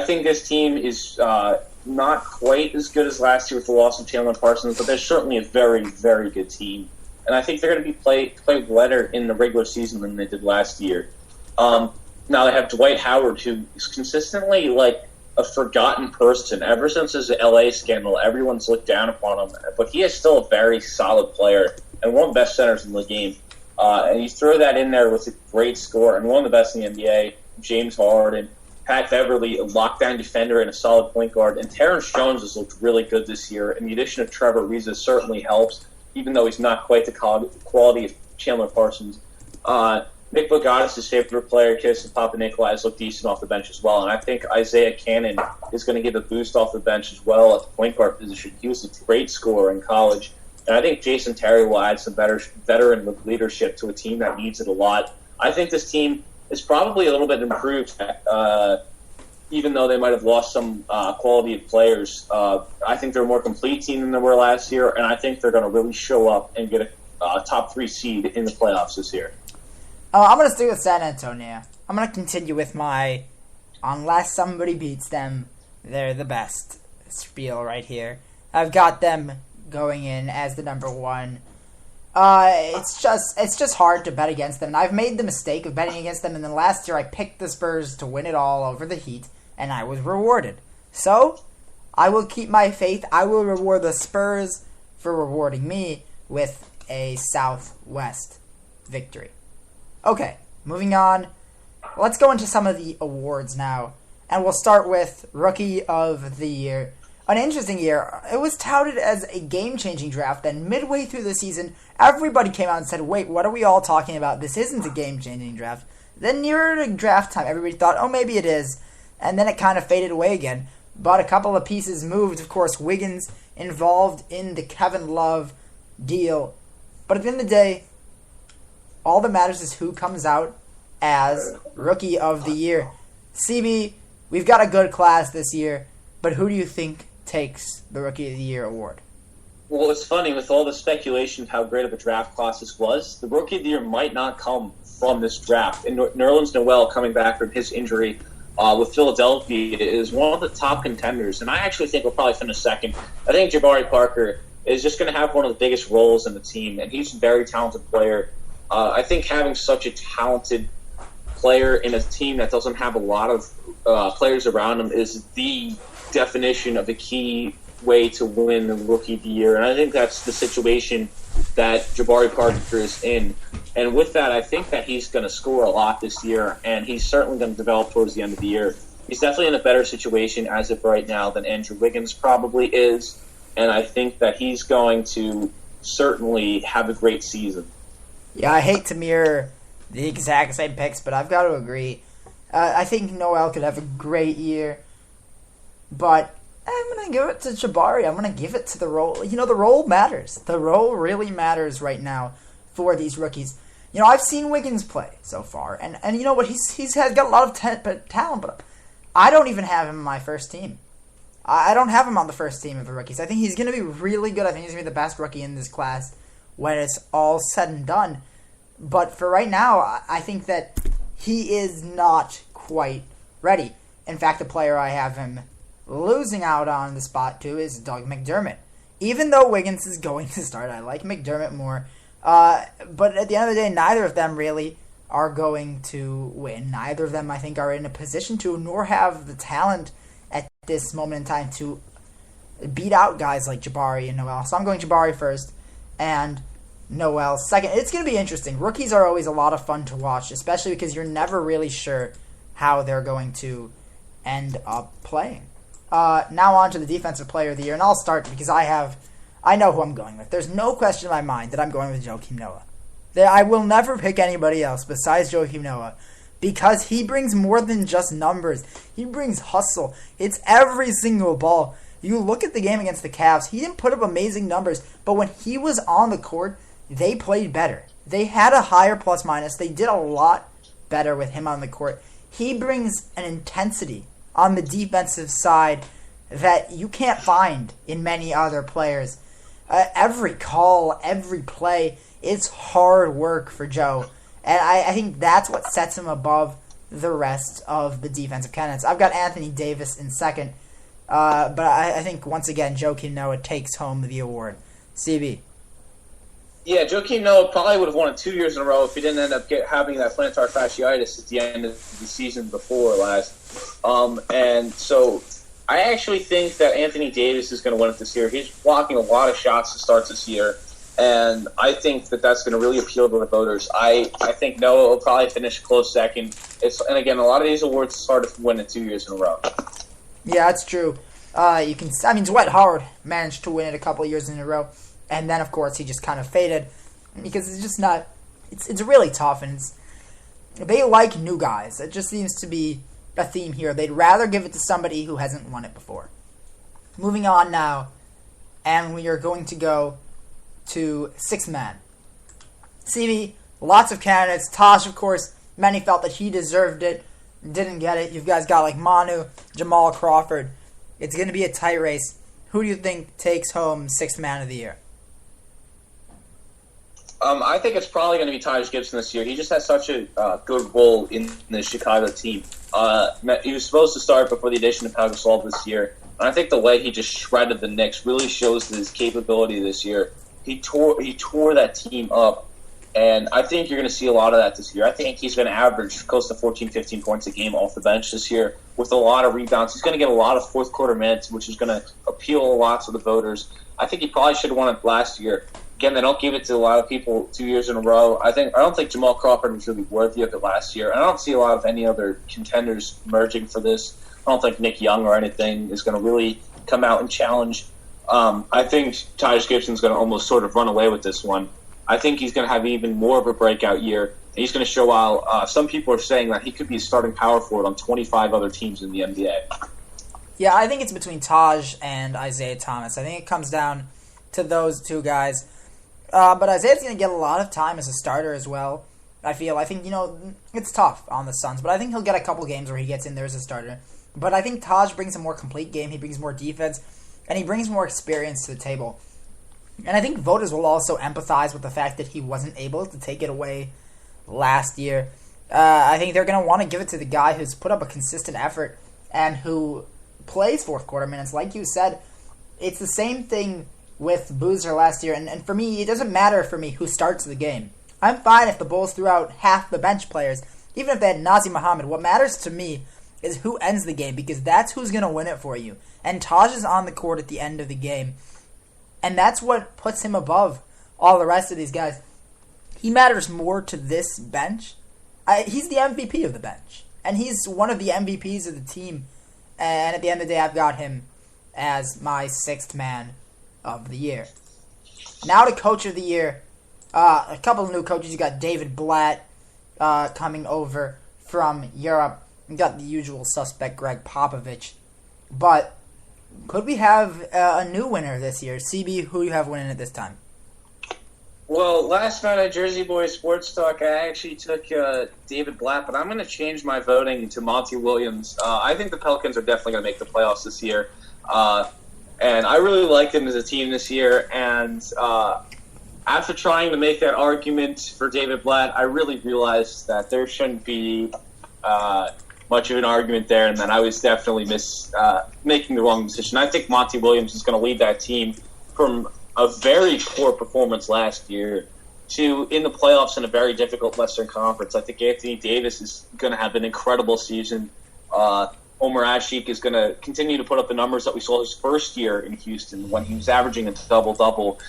think this team is not quite as good as last year with the loss of Chandler Parsons, but they're certainly a very, very good team. And I think they're going to be play better in the regular season than they did last year. Now they have Dwight Howard, who is consistently like a forgotten person. Ever since his LA scandal, everyone's looked down upon him. But he is still a very solid player and one of the best centers in the game. And you throw that in there with a great score and one of the best in the NBA, James Harden, Pat Beverly, a lockdown defender and a solid point guard. And Terrence Jones has looked really good this year. And the addition of Trevor Ariza certainly helps, even though he's not quite the quality of Chandler Parsons. Nick Bogatis, his favorite player, Kiss, and Papa Nikolai has looked decent off the bench as well. And I think Isaiah Cannon is going to give a boost off the bench as well at the point guard position. He was a great scorer in college. And I think Jason Terry will add some veteran leadership to a team that needs it a lot. I think this team is probably a little bit improved, even though they might have lost some quality of players. I think they're a more complete team than they were last year, and I think they're going to really show up and get a top 3 seed in the playoffs this year. I'm going to stick with San Antonio. I'm going to continue with my unless somebody beats them, they're the best spiel right here. I've got them going in as the number 1. It's just hard to bet against them. And I've made the mistake of betting against them, and then last year I picked the Spurs to win it all over the Heat, and I was rewarded. So, I will keep my faith. I will reward the Spurs for rewarding me with a Southwest victory. Okay, moving on. Let's go into some of the awards now. And we'll start with Rookie of the Year. An interesting year. It was touted as a game-changing draft. Then midway through the season, everybody came out and said, wait, what are we all talking about? This isn't a game-changing draft. Then nearer to draft time, everybody thought, oh, maybe it is. And then it kind of faded away again. But a couple of pieces moved. Of course, Wiggins involved in the Kevin Love deal. But at the end of the day, all that matters is who comes out as Rookie of the Year. CB, we've got a good class this year, but who do you think takes the Rookie of the Year award? Well, it's funny, with all the speculation of how great of a draft class this was, the Rookie of the Year might not come from this draft. And Nerlens Noel, coming back from his injury with Philadelphia, is one of the top contenders. And I actually think we'll probably finish second. I think Jabari Parker is just going to have one of the biggest roles in the team, and he's a very talented player. I think having such a talented player in a team that doesn't have a lot of players around him is the definition of a key way to win the Rookie of the Year. And I think that's the situation that Jabari Parker is in. And with that, I think that he's going to score a lot this year, and he's certainly going to develop towards the end of the year. He's definitely in a better situation as of right now than Andrew Wiggins probably is, and I think that he's going to certainly have a great season. Yeah, I hate to mirror the exact same picks, but I've got to agree. I think Noel could have a great year, but I'm going to give it to Jabari. I'm going to give it to the role. You know, the role matters. The role really matters right now for these rookies. You know, I've seen Wiggins play so far, and you know what? He's got a lot of talent, but I don't even have him on my first team. I don't have him on the first team of the rookies. I think he's going to be really good. I think he's going to be the best rookie in this class when it's all said and done. But for right now, I think that he is not quite ready. In fact, the player I have him losing out on the spot to is Doug McDermott. Even though Wiggins is going to start, I like McDermott more. But at the end of the day, neither of them really are going to win. Neither of them, I think, are in a position to, nor have the talent at this moment in time to beat out guys like Jabari and Noel. So I'm going Jabari first and Noel second. It's going to be interesting. Rookies are always a lot of fun to watch, especially because you're never really sure how they're going to end up playing. Now on to the Defensive Player of the Year, and I'll start because I know who I'm going with. There's no question in my mind that I'm going with Joakim Noah. I will never pick anybody else besides Joakim Noah because he brings more than just numbers. He brings hustle. It's every single ball. You look at the game against the Cavs, he didn't put up amazing numbers, but when he was on the court, they played better. They had a higher plus-minus. They did a lot better with him on the court. He brings an intensity on the defensive side that you can't find in many other players. Every call, every play, it's hard work for Joe. And I think that's what sets him above the rest of the defensive candidates. I've got Anthony Davis in second, but I think, once again, Joakim Noah takes home the award. CB. Yeah, Joakim Noah probably would have won it 2 years in a row if he didn't end up having that plantar fasciitis at the end of the season before last. And so I actually think that Anthony Davis is going to win it this year. He's blocking a lot of shots to start this year, and I think that that's going to really appeal to the voters. I think Noah will probably finish close second. And again, a lot of these awards started to win it 2 years in a row. Yeah, that's true. Dwight Howard managed to win it a couple of years in a row. And then, of course, he just kind of faded because it's just not. It's really tough, and they like new guys. It just seems to be a theme here. They'd rather give it to somebody who hasn't won it before. Moving on now, and we are going to go to sixth man. CB, lots of candidates. Taj, of course, many felt that he deserved it, didn't get it. You guys got like Manu, Jamal Crawford. It's going to be a tight race. Who do you think takes home sixth man of the year? I think it's probably going to be Taj Gibson this year. He just has such a good role in the Chicago team. He was supposed to start before the addition of Pau Gasol this year, and I think the way he just shredded the Knicks really shows his capability this year. He tore that team up, and I think you're going to see a lot of that this year. I think he's going to average close to 14, 15 points a game off the bench this year with a lot of rebounds. He's going to get a lot of fourth quarter minutes, which is going to appeal a lot to the voters. I think he probably should have won it last year. Again, they don't give it to a lot of people 2 years in a row. I don't think Jamal Crawford was really worthy of it last year. I don't see a lot of any other contenders merging for this. I don't think Nick Young or anything is going to really come out and challenge. I think Taj Gibson's going to almost sort of run away with this one. I think he's going to have even more of a breakout year. And he's going to show out. Some people are saying that he could be a starting power forward on 25 other teams in the NBA. Yeah, I think it's between Taj and Isaiah Thomas. I think it comes down to those two guys. But Isaiah's going to get a lot of time as a starter as well. I think, it's tough on the Suns, but I think he'll get a couple games where he gets in there as a starter. But I think Taj brings a more complete game. He brings more defense, and he brings more experience to the table. And I think voters will also empathize with the fact that he wasn't able to take it away last year. I think they're going to want to give it to the guy who's put up a consistent effort and who plays fourth quarter minutes. Like you said, it's the same thing with Boozer last year, and for me, it doesn't matter for me who starts the game. I'm fine if the Bulls threw out half the bench players, even if they had Nazir Muhammad. What matters to me is who ends the game, because that's who's going to win it for you. And Taj is on the court at the end of the game, and that's what puts him above all the rest of these guys. He matters more to this bench. He's the MVP of the bench, and he's one of the MVPs of the team, and at the end of the day, I've got him as my sixth man of the year. Now to Coach of the Year. A couple of new coaches. You got David Blatt coming over from Europe. You got the usual suspect, Greg Popovich. But could we have a new winner this year? CB, who do you have winning it this time? Well, last night at Jersey Boys Sports Talk, I actually took David Blatt, but I'm going to change my voting to Monty Williams. I think the Pelicans are definitely going to make the playoffs this year. And I really liked them as a team this year. And after trying to make that argument for David Blatt, I really realized that there shouldn't be much of an argument there, and that I was definitely making the wrong decision. I think Monty Williams is going to lead that team from a very poor performance last year to in the playoffs in a very difficult Western Conference. I think Anthony Davis is going to have an incredible season. Omer Asik is going to continue to put up the numbers that we saw his first year in Houston when he was averaging a double-double.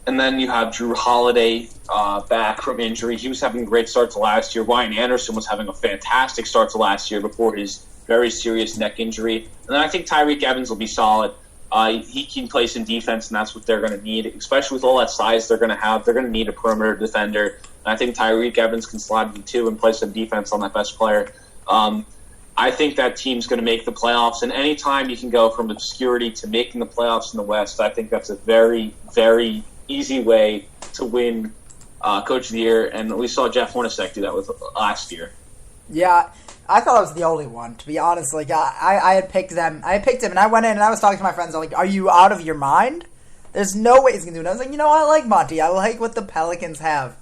And then you have Drew Holiday back from injury. He was having a great start to last year. Ryan Anderson was having a fantastic start to last year before his very serious neck injury. And then I think Tyreke Evans will be solid. He can play some defense, and that's what they're going to need, especially with all that size they're going to have. They're going to need a perimeter defender. And I think Tyreke Evans can slide in too and play some defense on that best player. I think that team's going to make the playoffs, and anytime you can go from obscurity to making the playoffs in the West, I think that's a very, very easy way to win Coach of the Year, and we saw Jeff Hornacek do that with last year. Yeah, I thought I was the only one, to be honest. Like, I had picked them. I picked him, and I went in, and I was talking to my friends. I'm like, are you out of your mind? There's no way he's going to do it. I was like, I like Monty. I like what the Pelicans have.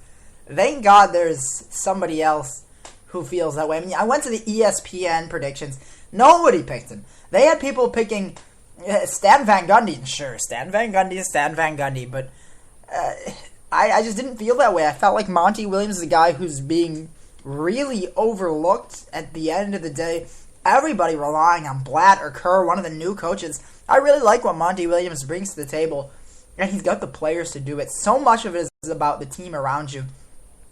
Thank God there's somebody else who feels that way. I mean, I went to the ESPN predictions. Nobody picked him. They had people picking Stan Van Gundy. Sure, Stan Van Gundy is Stan Van Gundy, but I just didn't feel that way. I felt like Monty Williams is a guy who's being really overlooked at the end of the day. Everybody relying on Blatt or Kerr, one of the new coaches. I really like what Monty Williams brings to the table, and he's got the players to do it. So much of it is about the team around you.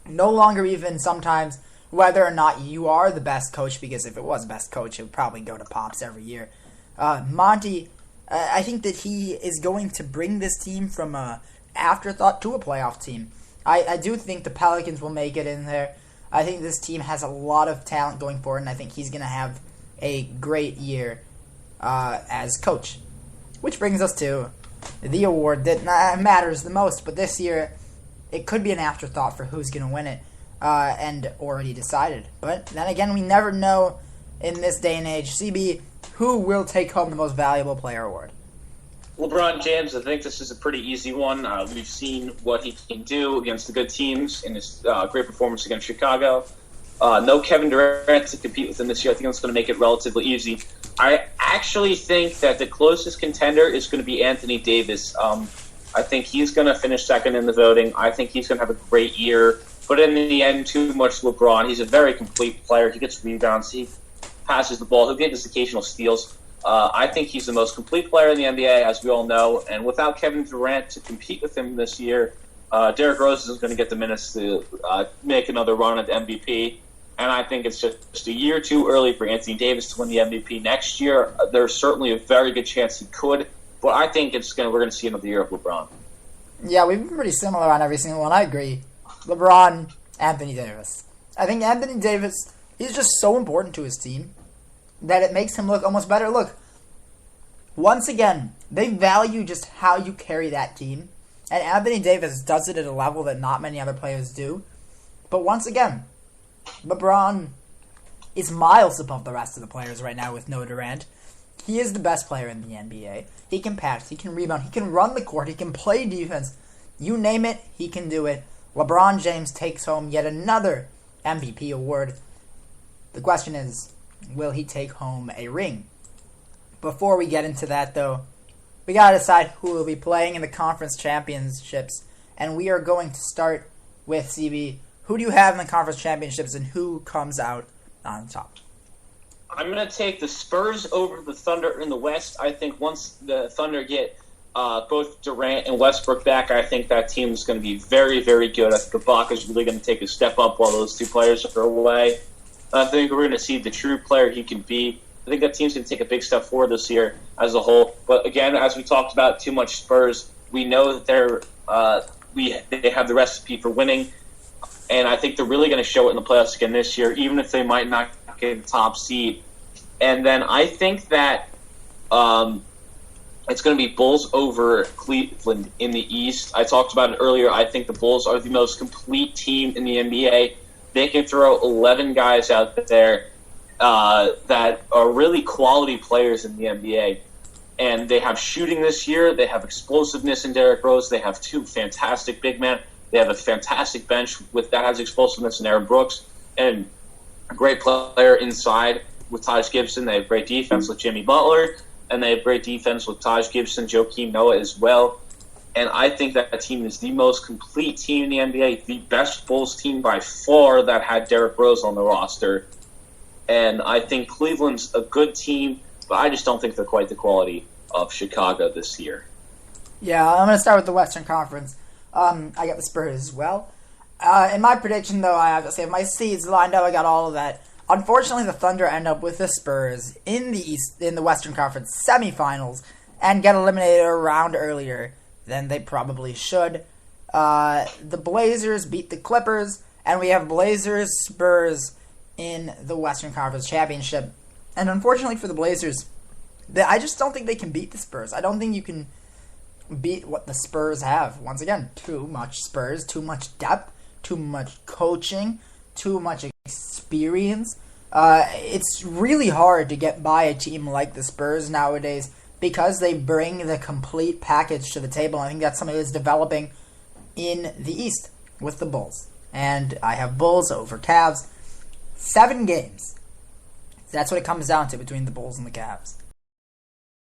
No longer even sometimes whether or not you are the best coach, because if it was best coach, it would probably go to Pops every year. Monty, I think that he is going to bring this team from a afterthought to a playoff team. I do think the Pelicans will make it in there. I think this team has a lot of talent going forward, and I think he's going to have a great year as coach. Which brings us to the award that matters the most, but this year it could be an afterthought for who's going to win it, and already decided. But then again, we never know in this day and age. CB, who will take home the most valuable player award? LeBron James. I think this is a pretty easy one. We've seen what he can do against the good teams in his great performance against Chicago. No Kevin Durant to compete with him this year. I think that's going to make it relatively easy. I actually think that the closest contender is going to be Anthony Davis. I think he's going to finish second in the voting. I think he's going to have a great year. But in the end, too much LeBron. He's a very complete player. He gets rebounds. He passes the ball. He'll get his occasional steals. I think he's the most complete player in the NBA, as we all know. And without Kevin Durant to compete with him this year, Derrick Rose is going to get the minutes to make another run at the MVP. And I think it's just a year too early for Anthony Davis to win the MVP next year. There's certainly a very good chance he could, but I think we're going to see another year of LeBron. Yeah, we've been pretty similar on every single one. I agree. LeBron, Anthony Davis. I think Anthony Davis, he's just so important to his team that it makes him look almost better. Look, once again, they value just how you carry that team, and Anthony Davis does it at a level that not many other players do. But once again, LeBron is miles above the rest of the players right now with no Durant. He is the best player in the NBA. He can pass, he can rebound, he can run the court, he can play defense. You name it, he can do it. LeBron James takes home yet another MVP award. The question is, will he take home a ring? Before we get into that, though, we gotta decide who will be playing in the conference championships. And we are going to start with CB. Who do you have in the conference championships, and who comes out on top? I'm going to take the Spurs over the Thunder in the West. I think once the Thunder get both Durant and Westbrook back, I think that team is going to be very, very good. I think Ibaka is really going to take a step up while those two players are away. I think we're going to see the true player he can be. I think that team's going to take a big step forward this year as a whole. But again, as we talked about, too much Spurs. We know that they have the recipe for winning. And I think they're really going to show it in the playoffs again this year, even if they might not get a top seed. And then I think that it's going to be Bulls over Cleveland in the East. I talked about it earlier. I think the Bulls are the most complete team in the NBA. They can throw 11 guys out there that are really quality players in the NBA. And they have shooting this year. They have explosiveness in Derrick Rose. They have two fantastic big men. They have a fantastic bench that has explosiveness in Aaron Brooks and a great player inside with Taj Gibson. They have great defense with Jimmy Butler, and they have great defense with Taj Gibson, Joakim Noah as well. And I think that team is the most complete team in the NBA, the best Bulls team by far that had Derrick Rose on the roster. And I think Cleveland's a good team, but I just don't think they're quite the quality of Chicago this year. Yeah, I'm going to start with the Western Conference. I got the Spurs as well. In my prediction, though, I have to say, if my seeds lined up, I got all of that. Unfortunately, the Thunder end up with the Spurs in the Western Conference semifinals and get eliminated a round earlier than they probably should. The Blazers beat the Clippers, and we have Blazers-Spurs in the Western Conference Championship. And unfortunately for the Blazers, I just don't think they can beat the Spurs. I don't think you can beat what the Spurs have. Once again, too much Spurs, too much depth, too much coaching, too much experience. It's really hard to get by a team like the Spurs nowadays because they bring the complete package to the table. I think that's something that's developing in the East with the Bulls. And I have Bulls over Cavs. 7 games. That's what it comes down to between the Bulls and the Cavs.